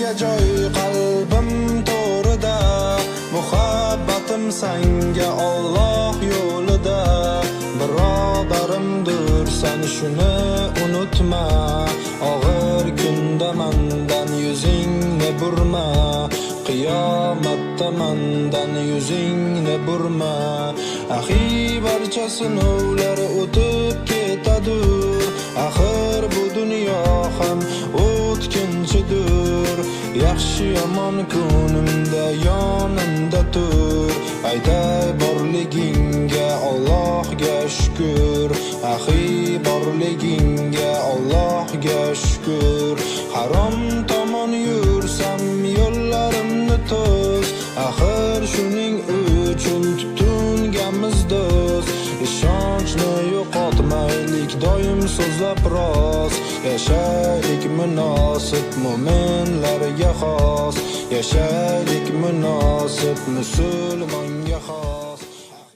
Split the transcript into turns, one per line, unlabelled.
senga joy qalbim to'rida, muhabbatim senga Alloh yo'lida. Birodarimdir sen shuni unutma, og'ir kunda mendan yuzingni burma, qiyomatda mendan yuzingni burma. Axi barcha sinovlar o'tib ketadur, axir bu dunyo ham o'tkinchidir. Yaxshi yomon kunimda yonimda tur, aytay borligingga Allohga shukr. Axi borligingga Allohga shukr. Harom tomon yursam yo'llarimni to's, axir shuning uchun tutungamiz do'st. Ishonchni yo'qotmaylik, doim so'zlab rost. Yashaylik munosib, mo'minlarga xos. Yashaylik munosib, musulmonga xos.